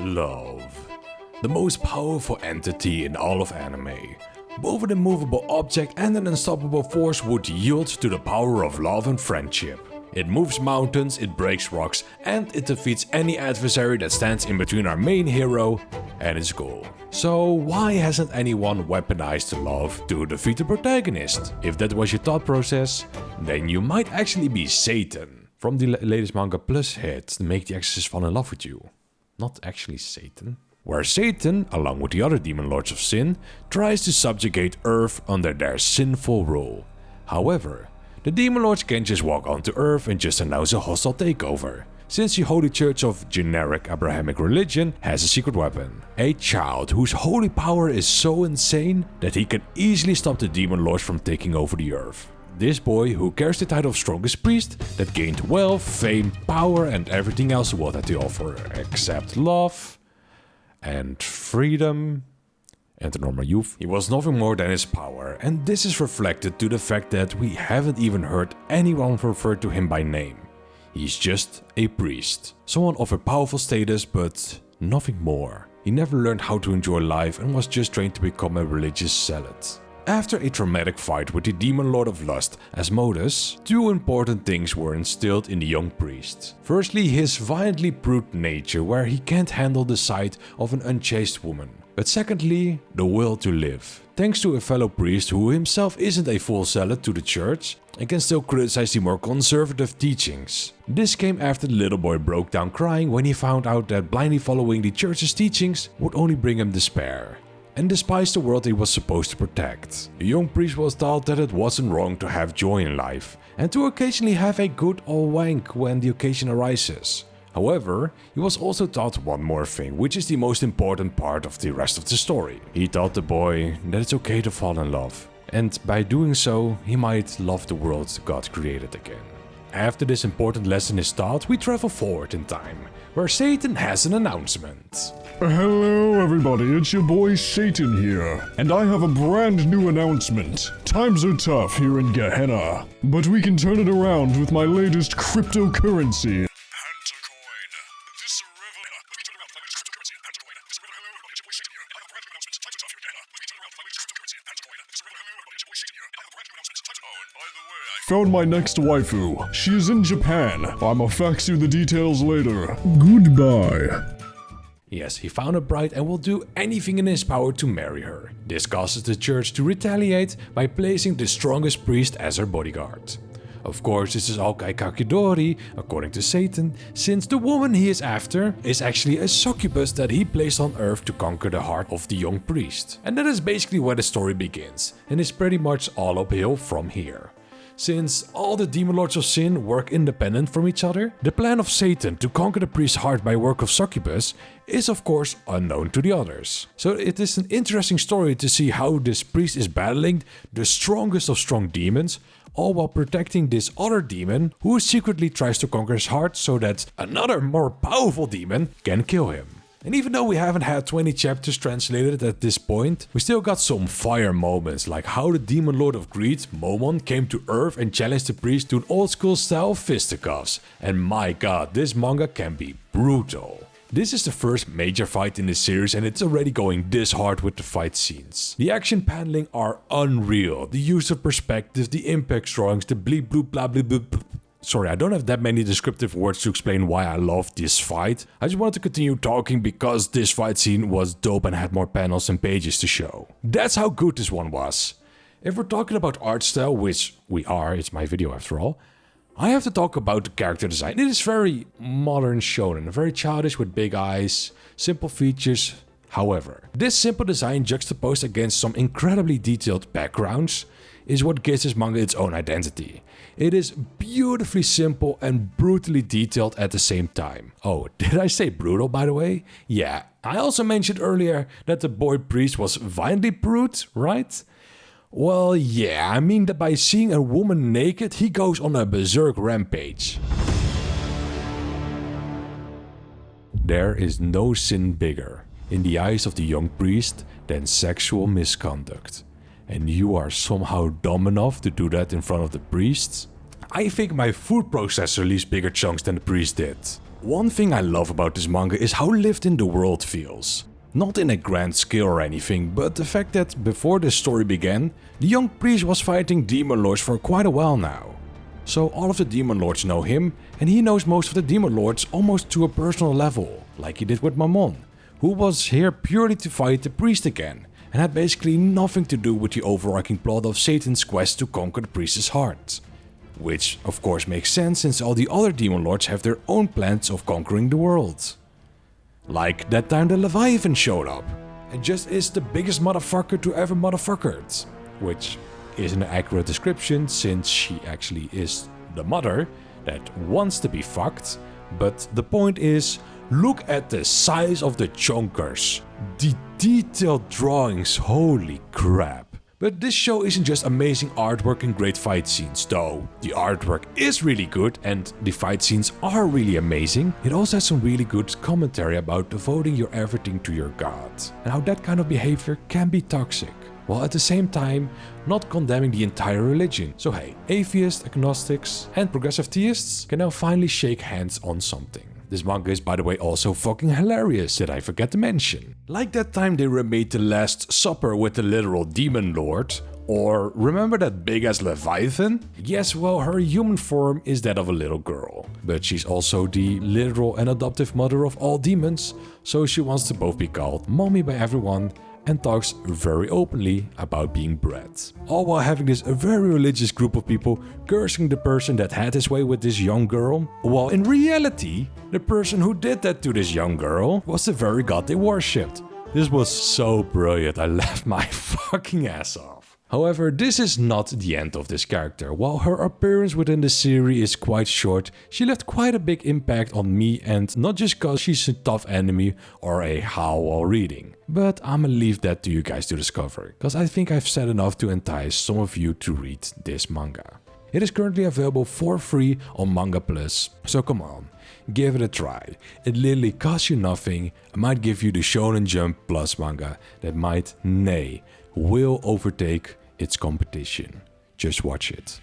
Love. The most powerful entity in all of anime. Both an immovable object and an unstoppable force would yield to the power of love and friendship. It moves mountains, it breaks rocks, and it defeats any adversary that stands in between our main hero and his goal. So why hasn't anyone weaponized love to defeat the protagonist? If that was your thought process, then you might actually be Satan. From the latest MangaPlus hit, Make the Exorcist Fall in Love with You. Not actually Satan. Where Satan, along with the other demon lords of sin, tries to subjugate Earth under their sinful rule. However, the demon lords can't just walk onto Earth and just announce a hostile takeover, since the Holy Church of generic Abrahamic religion has a secret weapon. A child whose holy power is so insane that he can easily stop the demon lords from taking over the Earth. This boy, who carries the title of strongest priest, that gained wealth, fame, power and everything else the world had to offer, except love and freedom and the normal youth. He was nothing more than his power, and this is reflected to the fact that we haven't even heard anyone refer to him by name. He's just a priest, someone of a powerful status but nothing more. He never learned how to enjoy life and was just trained to become a religious zealot. After a traumatic fight with the demon lord of lust, Asmodeus, two important things were instilled in the young priest. Firstly, his violently prude nature, where he can't handle the sight of an unchaste woman. But secondly, the will to live. Thanks to a fellow priest who himself isn't a full zealot to the church and can still criticize the more conservative teachings. This came after the little boy broke down crying when he found out that blindly following the church's teachings would only bring him despair and despise the world he was supposed to protect. The young priest was taught that it wasn't wrong to have joy in life and to occasionally have a good old wank when the occasion arises. However, he was also taught one more thing, which is the most important part of the rest of the story. He taught the boy that it's okay to fall in love, and by doing so, he might love the world God created again. After this important lesson is taught, we travel forward in time, where Satan has an announcement. Hello everybody, it's your boy Satan here, and I have a brand new announcement. Times are tough here in Gehenna, but we can turn it around with my latest cryptocurrency. Found my next waifu. She is in Japan. I'ma fax you the details later. Goodbye. Yes, he found a bride and will do anything in his power to marry her. This causes the church to retaliate by placing the strongest priest as her bodyguard. Of course, this is all Kaikakidori, according to Satan, since the woman he is after is actually a succubus that he placed on Earth to conquer the heart of the young priest. And that is basically where the story begins, and is pretty much all uphill from here. Since all the demon lords of sin work independent from each other, the plan of Satan to conquer the priest's heart by work of succubus is of course unknown to the others. So it is an interesting story to see how this priest is battling the strongest of strong demons, all while protecting this other demon who secretly tries to conquer his heart so that another more powerful demon can kill him. And even though we haven't had 20 chapters translated at this point, we still got some fire moments, like how the demon lord of greed, Momon, came to Earth and challenged the priest to an old school style fisticuffs. And my god, this manga can be brutal. This is the first major fight in this series and it's already going this hard with the fight scenes. The action paneling are unreal, the use of perspective, the impact drawings, the bleep bloop blah blah blah. Sorry, I don't have that many descriptive words to explain why I love this fight. I just wanted to continue talking because this fight scene was dope and had more panels and pages to show. That's how good this one was. If we're talking about art style, which we are, it's my video after all, I have to talk about the character design. It is very modern shonen, very childish with big eyes, simple features. However, this simple design juxtaposed against some incredibly detailed backgrounds is what gives this manga its own identity. It is beautifully simple and brutally detailed at the same time. Oh, did I say brutal by the way? Yeah, I also mentioned earlier that the boy priest was violently prude, right? Well, yeah, I mean that by seeing a woman naked, he goes on a berserk rampage. There is no sin bigger, in the eyes of the young priest, than sexual misconduct. And you are somehow dumb enough to do that in front of the priests? I think my food processor leaves bigger chunks than the priest did. One thing I love about this manga is how lived in the world feels. Not in a grand scale or anything, but the fact that before this story began, the young priest was fighting demon lords for quite a while now. So all of the demon lords know him, and he knows most of the demon lords almost to a personal level, like he did with Mammon, who was here purely to fight the priest again, and had basically nothing to do with the overarching plot of Satan's quest to conquer the priest's heart. Which of course makes sense since all the other demon lords have their own plans of conquering the world. Like that time the Leviathan showed up, and just is the biggest motherfucker to ever motherfuckered. Which isn't an accurate description since she actually is the mother that wants to be fucked, but the point is, look at the size of the chonkers. The detailed drawings, holy crap. But this show isn't just amazing artwork and great fight scenes, though the artwork is really good and the fight scenes are really amazing. It also has some really good commentary about devoting your everything to your god, and how that kind of behavior can be toxic, while at the same time not condemning the entire religion. So hey, atheists, agnostics and progressive theists can now finally shake hands on something. This manga is, by the way, also fucking hilarious, did I forget to mention. Like that time they remade The Last Supper with the literal demon lord. Or remember that big ass Leviathan? Yes, well, her human form is that of a little girl. But she's also the literal and adoptive mother of all demons, so she wants to both be called mommy by everyone and talks very openly about being bred. All while having this very religious group of people cursing the person that had his way with this young girl, while in reality, the person who did that to this young girl was the very god they worshipped. This was so brilliant, I laughed my fucking ass off. However, this is not the end of this character. While her appearance within the series is quite short, she left quite a big impact on me, and not just cause she's a tough enemy or a how while reading. But I'ma leave that to you guys to discover, cause I think I've said enough to entice some of you to read this manga. It is currently available for free on MangaPlus, so come on, give it a try. It literally costs you nothing, it might give you the Shonen Jump Plus manga that might, nay, will overtake its competition. Just watch it.